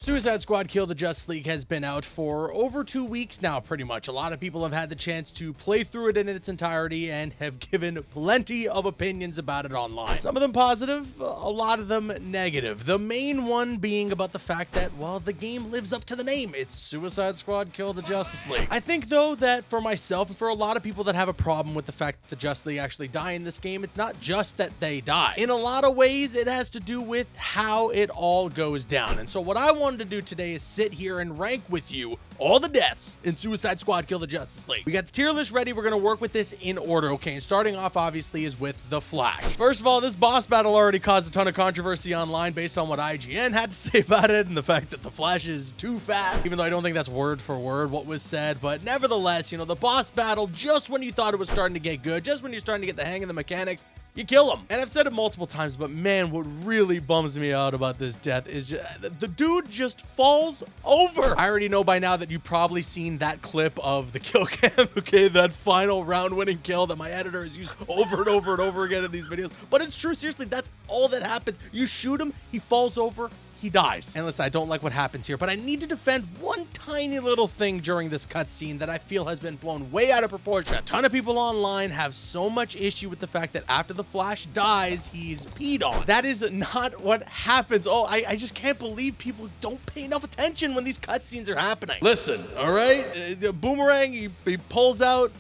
Suicide Squad Kill the Justice League has been out for over 2 weeks now, pretty much. A lot of people have had the chance to play through it in its entirety and have given plenty of opinions about it online. Some of them positive, a lot of them negative. The main one being about the fact that, well, the game lives up to the name. It's Suicide Squad Kill the Justice League. I think, though, that for myself and for a lot of people that have a problem with the fact that the Justice League actually die in this game, it's not just that they die. In a lot of ways, it has to do with how it all goes down. And so what I wanted to do today is sit here and rank with you all the deaths in Suicide Squad Kill the Justice League. We got the tier list ready. We're going to work with this in order, okay? And starting off, obviously, is with The Flash. First of all, this boss battle already caused a ton of controversy online based on what IGN had to say about it and the fact that The Flash is too fast, even though I don't think that's word for word what was said. But nevertheless, you know, the boss battle, just when you thought it was starting to get good, just when you're starting to get the hang of the mechanics, you kill him. And I've said it multiple times, but man, what really bums me out about this death is just, the dude just falls over. I already know by now that you've probably seen that clip of the kill cam, okay? That final round winning kill that my editor has used over and over and over again in these videos. But it's true, seriously, that's all that happens. You shoot him, he falls over, he dies. And listen, I don't like what happens here, but I need to defend one tiny little thing during this cutscene that I feel has been blown way out of proportion. A ton of people online have so much issue with the fact that after the Flash dies, he's peed on. That is not what happens. Oh, I just can't believe people don't pay enough attention when these cutscenes are happening. Listen, all right? The Boomerang, he pulls out.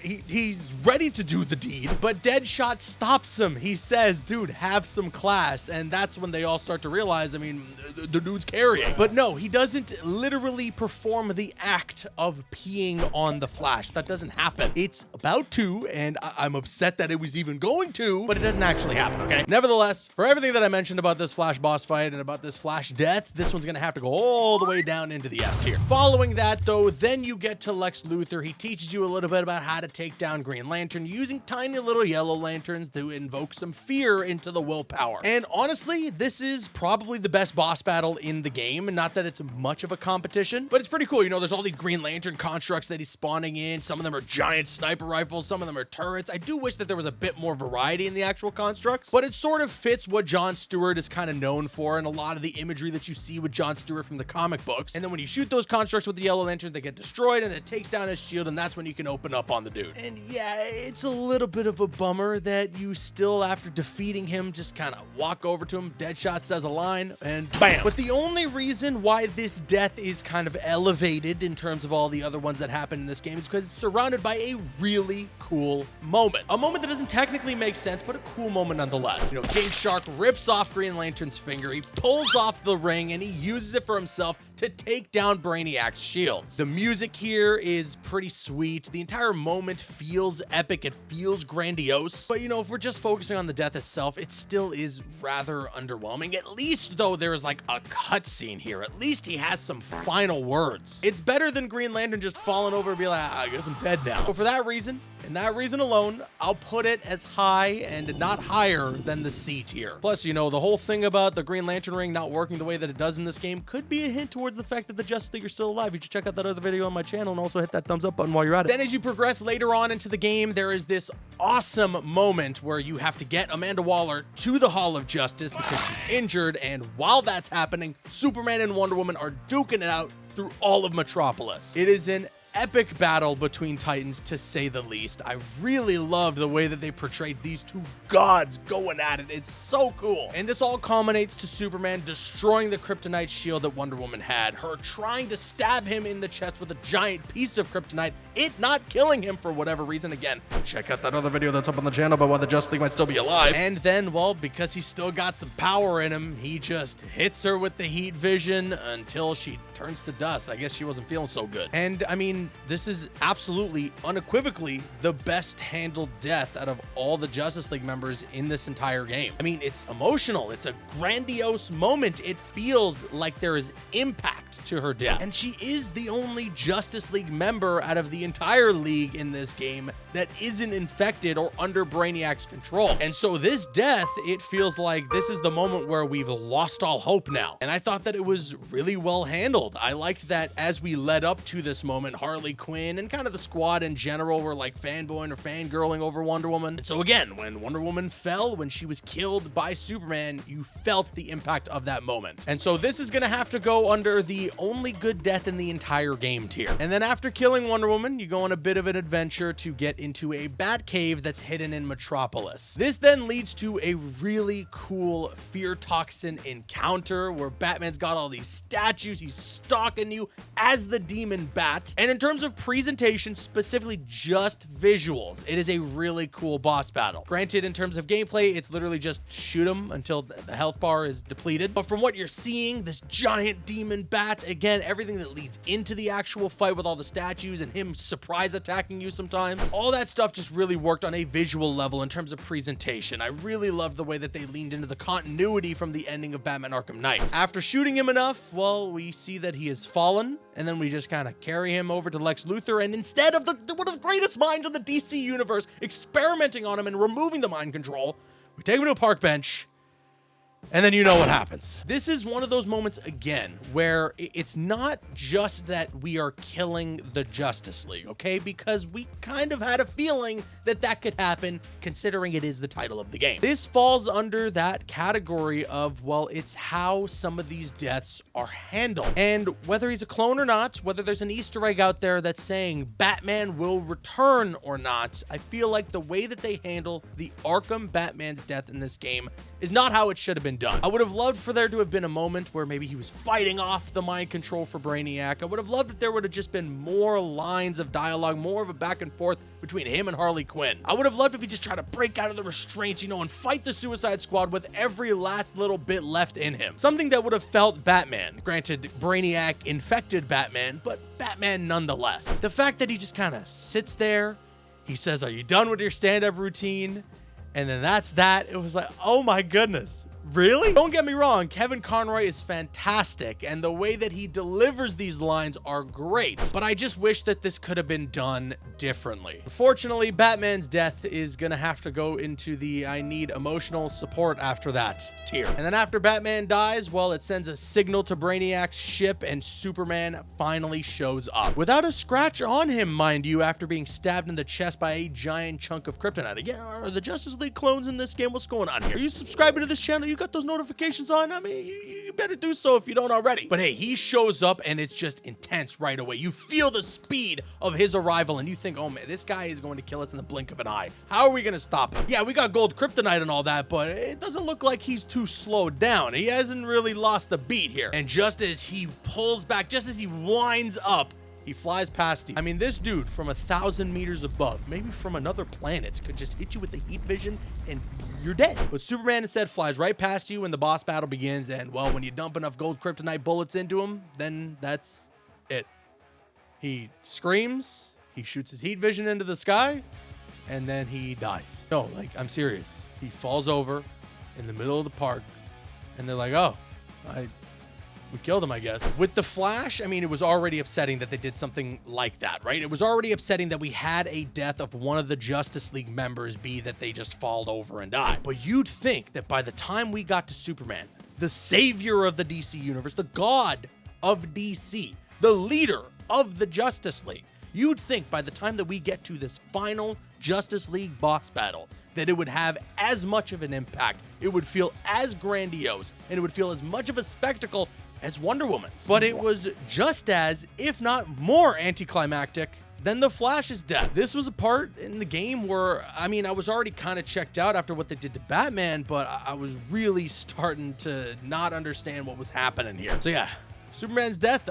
He's ready to do the deed, but Deadshot stops him. He says, dude, have some class. And that's when they all start to realize, I mean, the dude's carrying. But no, he doesn't literally perform the act of peeing on the Flash. That doesn't happen. It's about to, and I'm upset that it was even going to, but it doesn't actually happen, okay? Nevertheless, for everything that I mentioned about this Flash boss fight and about this Flash death, this one's gonna have to go all the way down into the F tier. Following that, though, then you get to Lex Luthor. He teaches you a little bit about how to take down Green Lantern using tiny little yellow lanterns to invoke some fear into the willpower. And honestly, this is probably the best boss battle in the game. Not that it's much of a competition, but it's pretty cool. You know, there's all these Green Lantern constructs that he's spawning in. Some of them are giant sniper rifles. Some of them are turrets. I do wish that there was a bit more variety in the actual constructs, but it sort of fits what John Stewart is kind of known for and a lot of the imagery that you see with John Stewart from the comic books. And then when you shoot those constructs with the yellow lantern, they get destroyed and it takes down his shield, and that's when you can open up on the dude. And yeah, it's a little bit of a bummer that you still, after defeating him, just kind of walk over to him. Deadshot says a line and bam. But the only reason why this death is kind of elevated in terms of all the other ones that happen in this game is because it's surrounded by a really cool moment. A moment that doesn't technically make sense, but a cool moment nonetheless. You know, King Shark rips off Green Lantern's finger, he pulls off the ring, and he uses it for himself to take down Brainiac's shields. The music here is pretty sweet. The entire moment feels epic. It feels grandiose. But, you know, if we're just focusing on the death itself, it still is rather underwhelming. At least, though, there is like a cutscene here. At least he has some final words. It's better than Green Lantern just falling over and be like, I guess I'm dead now. So for that reason, and that reason alone, I'll put it as high and not higher than the C tier. Plus, you know, the whole thing about the Green Lantern ring not working the way that it does in this game could be a hint towards the fact that the Justice League are still alive. You should check out that other video on my channel and also hit that thumbs up button while you're at it. Then as you progress later on into the game, there is this awesome moment where you have to get Amanda Waller to the Hall of Justice because she's injured, and while that's happening, Superman and Wonder Woman are duking it out through all of Metropolis. It is an epic battle between titans, to say the least. I really loved the way that they portrayed these two gods going at it. It's so cool. And this all culminates to Superman destroying the kryptonite shield that Wonder Woman had, her trying to stab him in the chest with a giant piece of kryptonite, it not killing him for whatever reason. Again, check out that other video that's up on the channel about why the Justice League might still be alive. And then, well, because he's still got some power in him, he just hits her with the heat vision until she turns to dust. I guess she wasn't feeling so good. And I mean, this is absolutely, unequivocally, the best handled death out of all the Justice League members in this entire game. I mean, it's emotional. It's a grandiose moment. It feels like there is impact to her death. And she is the only Justice League member out of the entire league in this game that isn't infected or under Brainiac's control. And so this death, it feels like this is the moment where we've lost all hope now. And I thought that it was really well handled. I liked that as we led up to this moment, Harley Quinn and kind of the squad in general were like fanboying or fangirling over Wonder Woman. And so again, when Wonder Woman fell, when she was killed by Superman, you felt the impact of that moment. And so this is gonna have to go under the only good death in the entire game tier. And then after killing Wonder Woman, you go on a bit of an adventure to get into a bat cave that's hidden in Metropolis. This then leads to a really cool fear toxin encounter where Batman's got all these statues, he's stalking you as the demon bat. And in terms of presentation, specifically just visuals, it is a really cool boss battle. Granted, in terms of gameplay, it's literally just shoot him until the health bar is depleted. But from what you're seeing, this giant demon bat, again, everything that leads into the actual fight with all the statues and him surprise attacking you sometimes, all that stuff just really worked on a visual level in terms of presentation. I really loved the way that they leaned into the continuity from the ending of Batman Arkham Knight. After shooting him enough, well, we see that he has fallen, and then we just kind of carry him over to Lex Luthor, and instead of one of the greatest minds in the DC universe experimenting on him and removing the mind control, we take him to a park bench, and then you know what happens. This is one of those moments, again, where it's not just that we are killing the Justice League, okay? Because we kind of had a feeling that that could happen, considering it is the title of the game. This falls under that category of, well, it's how some of these deaths are handled. And whether he's a clone or not, whether there's an Easter egg out there that's saying Batman will return or not, I feel like the way that they handle the Arkham Batman's death in this game is not how it should have been done. I would have loved for there to have been a moment where maybe he was fighting off the mind control for Brainiac. I would have loved if there would have just been more lines of dialogue, more of a back and forth between him and Harley Quinn. I would have loved if he just tried to break out of the restraints, you know, and fight the Suicide Squad with every last little bit left in him. Something that would have felt Batman. Granted, Brainiac infected Batman, but Batman nonetheless. The fact that he just kind of sits there, he says, "Are you done with your stand-up routine?" And then that's that. It was like, oh my goodness. Really? Don't get me wrong, Kevin Conroy is fantastic, and the way that he delivers these lines are great, but I just wish that this could have been done differently. Unfortunately, Batman's death is gonna have to go into the I need emotional support after that tier. And then after Batman dies, well, it sends a signal to Brainiac's ship, and Superman finally shows up. Without a scratch on him, mind you, after being stabbed in the chest by a giant chunk of kryptonite. Again, are the Justice League clones in this game? What's going on here? Are you subscribing to this channel? You got those notifications on? I mean, you better do so if you don't already. But hey, he shows up and it's just intense right away. You feel the speed of his arrival and you think, oh man, this guy is going to kill us in the blink of an eye. How are we going to stop him? Yeah, we got gold kryptonite and all that, but it doesn't look like he's too slowed down. He hasn't really lost a beat here. And just as he pulls back, just as he winds up, he flies past you. I mean, this dude from 1,000 meters above, maybe from another planet, could just hit you with the heat vision and you're dead. But Superman instead flies right past you when the boss battle begins, and well, when you dump enough gold kryptonite bullets into him, then that's it. He screams, he shoots his heat vision into the sky, and then he dies. No, like, I'm serious. He falls over in the middle of the park, and they're like, oh, we killed him, I guess. With the Flash, I mean, it was already upsetting that they did something like that, right? It was already upsetting that we had a death of one of the Justice League members be that they just falled over and died. But you'd think that by the time we got to Superman, the savior of the DC universe, the god of DC, the leader of the Justice League, you'd think by the time that we get to this final Justice League boss battle, that it would have as much of an impact, it would feel as grandiose, and it would feel as much of a spectacle as Wonder Woman's. But it was just as, if not more anticlimactic than the Flash's death. This was a part in the game where, I mean, I was already kind of checked out after what they did to Batman, but I was really starting to not understand what was happening here. So yeah, Superman's death,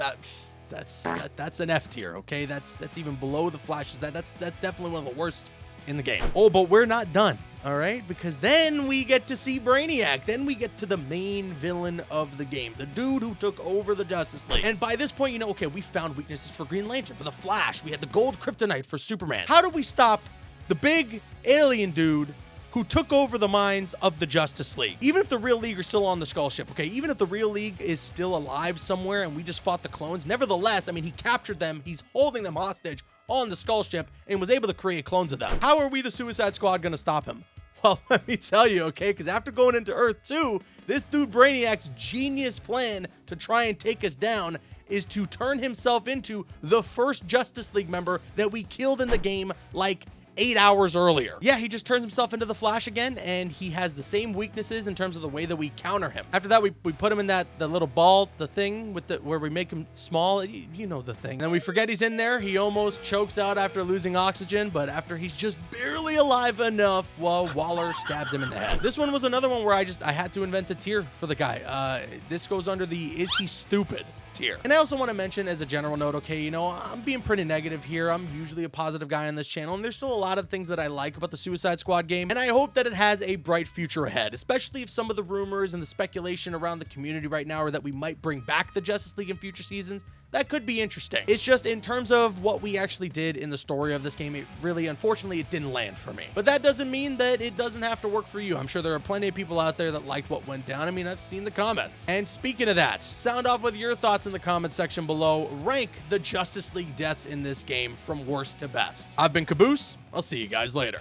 that's an F tier, okay? That's even below the Flash's death. That's definitely one of the worst in the game. Oh, but we're not done. All right, because then we get to see Brainiac. Then we get to the main villain of the game, the dude who took over the Justice League. And by this point, you know, okay, we found weaknesses for Green Lantern, for the Flash. We had the gold kryptonite for Superman. How do we stop the big alien dude who took over the minds of the Justice League? Even if the real League are still on the Skull ship, okay? Even if the real League is still alive somewhere and we just fought the clones, nevertheless, I mean, he captured them. He's holding them hostage. on the Skull ship and was able to create clones of them. How are we, the Suicide Squad, gonna stop him? Well, let me tell you, okay? Because after going into Earth 2, this dude Brainiac's genius plan to try and take us down is to turn himself into the first Justice League member that we killed in the game like 8 hours earlier. Yeah, he just turns himself into the Flash again, and he has the same weaknesses in terms of the way that we counter him. After that, we put him in the little ball, the thing with where we make him small. You know the thing. Then we forget he's in there. He almost chokes out after losing oxygen, but after he's just barely alive enough, well, Waller stabs him in the head. This one was another one where I had to invent a tier for the guy. This goes under the "is he stupid" tier. And I also want to mention as a general note, okay, you know, I'm being pretty negative here. I'm usually a positive guy on this channel, and there's still a lot of things that I like about the Suicide Squad game, and I hope that it has a bright future ahead, especially if some of the rumors and the speculation around the community right now are that we might bring back the Justice League in future seasons. That could be interesting. It's just in terms of what we actually did in the story of this game, it really, unfortunately, it didn't land for me. But that doesn't mean that it doesn't have to work for you. I'm sure there are plenty of people out there that liked what went down. I mean, I've seen the comments. And speaking of that, sound off with your thoughts in the comment section below. Rank the Justice League deaths in this game from worst to best. I've been Caboose. I'll see you guys later.